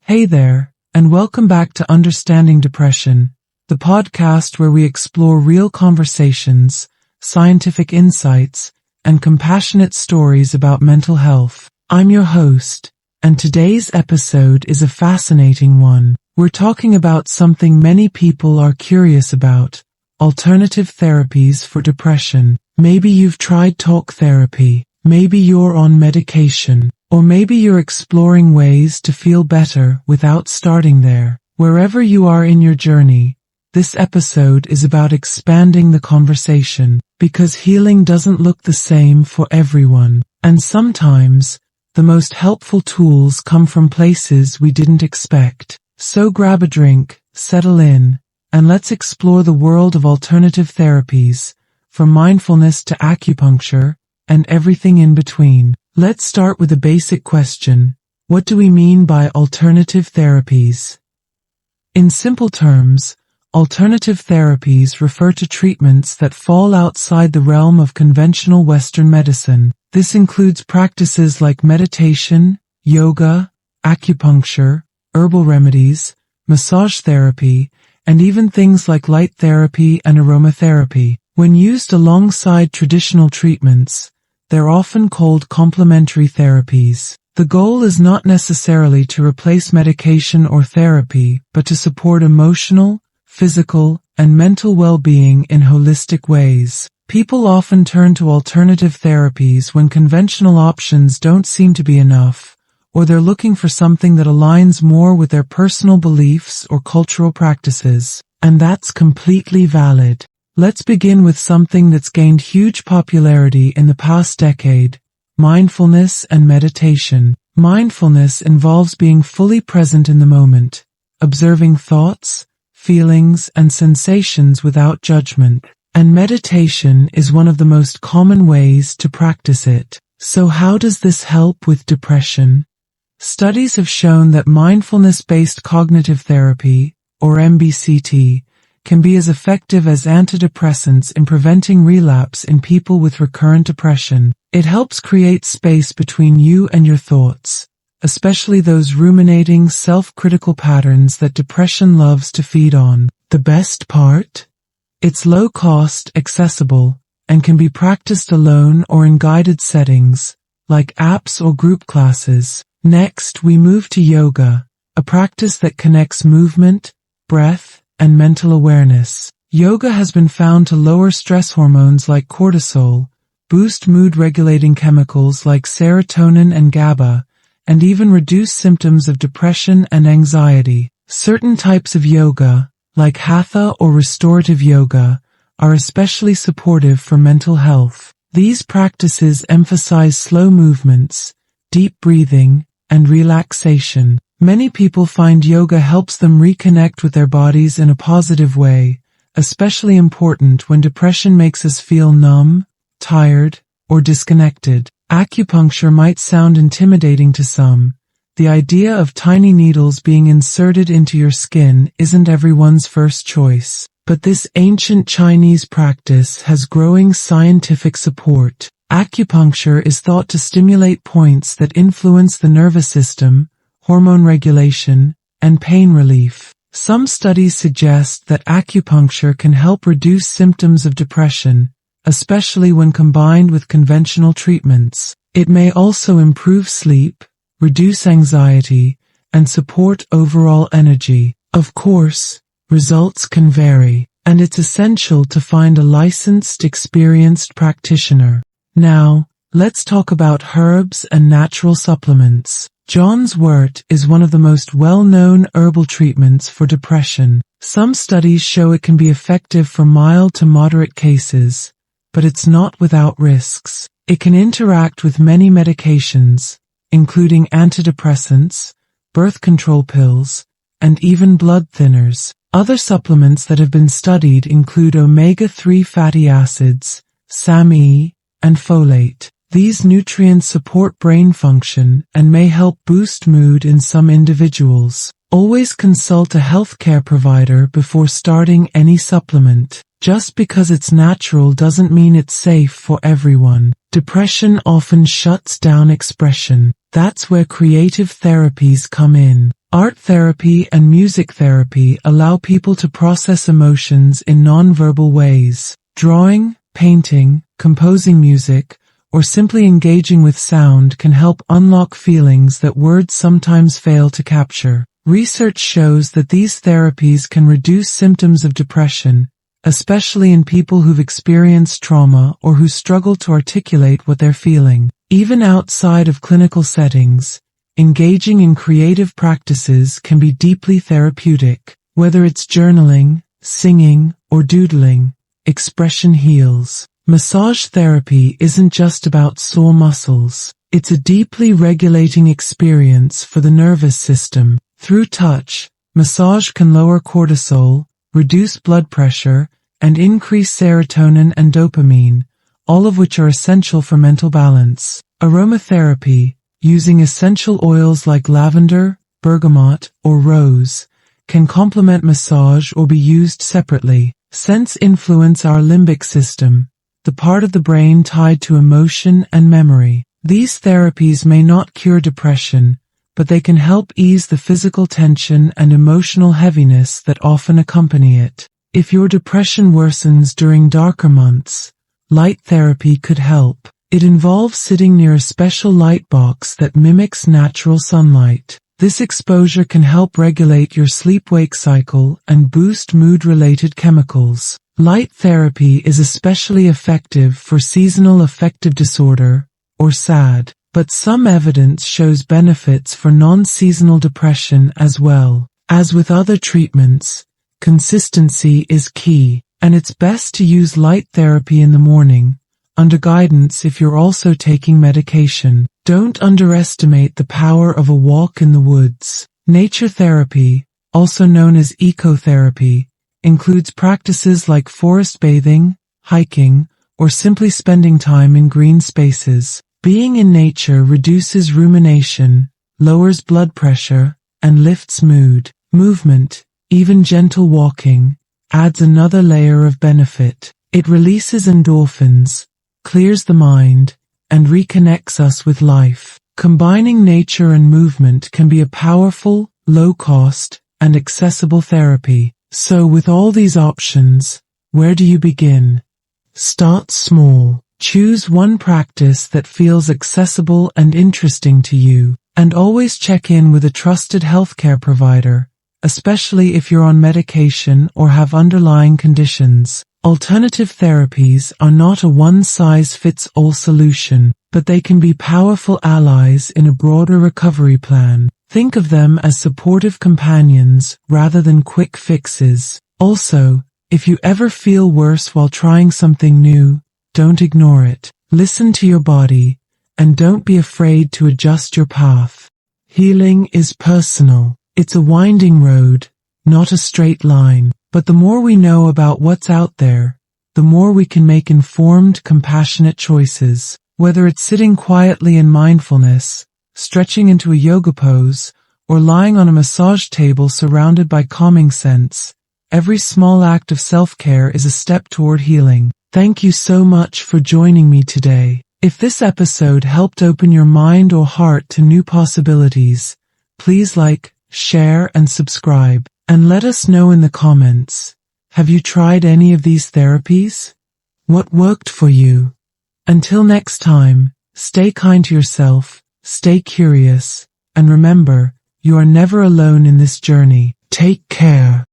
Hey there, and welcome back to Understanding Depression, the podcast where we explore real conversations, scientific insights, and compassionate stories about mental health. I'm your host, and today's episode is a fascinating one. We're talking about something many people are curious about: alternative therapies for depression. Maybe you've tried talk therapy, maybe you're on medication, or maybe you're exploring ways to feel better without starting there. Wherever you are in your journey, this episode is about expanding the conversation, because healing doesn't look the same for everyone, and sometimes the most helpful tools come from places we didn't expect. So grab a drink, settle in, and let's explore the world of alternative therapies, from mindfulness to acupuncture, and everything in between. Let's start with a basic question. What do we mean by alternative therapies? In simple terms, alternative therapies refer to treatments that fall outside the realm of conventional Western medicine. This includes practices like meditation, yoga, acupuncture, herbal remedies, massage therapy, and even things like light therapy and aromatherapy. When used alongside traditional treatments, they're often called complementary therapies. The goal is not necessarily to replace medication or therapy, but to support emotional, physical, and mental well-being in holistic ways. People often turn to alternative therapies when conventional options don't seem to be enough, or they're looking for something that aligns more with their personal beliefs or cultural practices. And that's completely valid. Let's begin with something that's gained huge popularity in the past decade: mindfulness and meditation. Mindfulness involves being fully present in the moment, observing thoughts, feelings, and sensations without judgment. And meditation is one of the most common ways to practice it. So how does this help with depression? Studies have shown that mindfulness-based cognitive therapy, or MBCT, can be as effective as antidepressants in preventing relapse in people with recurrent depression. It helps create space between you and your thoughts, especially those ruminating, self-critical patterns that depression loves to feed on. The best part? It's low-cost, accessible, and can be practiced alone or in guided settings, like apps or group classes. Next, we move to yoga, a practice that connects movement, breath, and mental awareness. Yoga has been found to lower stress hormones like cortisol, boost mood-regulating chemicals like serotonin and GABA, and even reduce symptoms of depression and anxiety. Certain types of yoga, like hatha or restorative yoga, are especially supportive for mental health. These practices emphasize slow movements, deep breathing, and relaxation. Many people find yoga helps them reconnect with their bodies in a positive way, especially important when depression makes us feel numb, tired, or disconnected. Acupuncture might sound intimidating to some. The idea of tiny needles being inserted into your skin isn't everyone's first choice. But this ancient Chinese practice has growing scientific support. Acupuncture is thought to stimulate points that influence the nervous system, hormone regulation, and pain relief. Some studies suggest that acupuncture can help reduce symptoms of depression, especially when combined with conventional treatments. It may also improve sleep, reduce anxiety, and support overall energy. Of course, results can vary, and it's essential to find a licensed, experienced practitioner. Now, let's talk about herbs and natural supplements. John's wort is one of the most well-known herbal treatments for depression. Some studies show it can be effective for mild to moderate cases, but it's not without risks. It can interact with many medications, including antidepressants, birth control pills, and even blood thinners. Other supplements that have been studied include omega-3 fatty acids, SAMe, and folate. These nutrients support brain function and may help boost mood in some individuals. Always consult a healthcare provider before starting any supplement. Just because it's natural doesn't mean it's safe for everyone. Depression often shuts down expression. That's where creative therapies come in. Art therapy and music therapy allow people to process emotions in non-verbal ways. Drawing, painting, composing music, or simply engaging with sound can help unlock feelings that words sometimes fail to capture. Research shows that these therapies can reduce symptoms of depression, especially in people who've experienced trauma or who struggle to articulate what they're feeling. Even outside of clinical settings, engaging in creative practices can be deeply therapeutic. Whether it's journaling, singing, or doodling, expression heals. Massage therapy isn't just about sore muscles. It's a deeply regulating experience for the nervous system. Through touch, massage can lower cortisol, reduce blood pressure, and increase serotonin and dopamine, all of which are essential for mental balance. Aromatherapy, using essential oils like lavender, bergamot, or rose, can complement massage or be used separately. Scents influence our limbic system, the part of the brain tied to emotion and memory. These therapies may not cure depression, but they can help ease the physical tension and emotional heaviness that often accompany it. If your depression worsens during darker months, light therapy could help. It involves sitting near a special light box that mimics natural sunlight. This exposure can help regulate your sleep-wake cycle and boost mood-related chemicals. Light therapy is especially effective for seasonal affective disorder, or SAD, but some evidence shows benefits for non-seasonal depression as well. As with other treatments, consistency is key, and it's best to use light therapy in the morning, under guidance if you're also taking medication. Don't underestimate the power of a walk in the woods. Nature therapy, also known as ecotherapy, includes practices like forest bathing, hiking, or simply spending time in green spaces. Being in nature reduces rumination, lowers blood pressure, and lifts mood. Movement, even gentle walking, adds another layer of benefit. It releases endorphins, clears the mind, and reconnects us with life. Combining nature and movement can be a powerful, low-cost, and accessible therapy. So with all these options, where do you begin? Start small. Choose one practice that feels accessible and interesting to you, and always check in with a trusted healthcare provider, especially if you're on medication or have underlying conditions. Alternative therapies are not a one-size-fits-all solution, but they can be powerful allies in a broader recovery plan. Think of them as supportive companions rather than quick fixes. Also, if you ever feel worse while trying something new, don't ignore it. Listen to your body, and don't be afraid to adjust your path. Healing is personal. It's a winding road, not a straight line. But the more we know about what's out there, the more we can make informed, compassionate choices. Whether it's sitting quietly in mindfulness, stretching into a yoga pose, or lying on a massage table surrounded by calming scents, every small act of self-care is a step toward healing. Thank you so much for joining me today. If this episode helped open your mind or heart to new possibilities, please like, share, and subscribe. And let us know in the comments, have you tried any of these therapies? What worked for you? Until next time, stay kind to yourself, stay curious, and remember, you are never alone in this journey. Take care.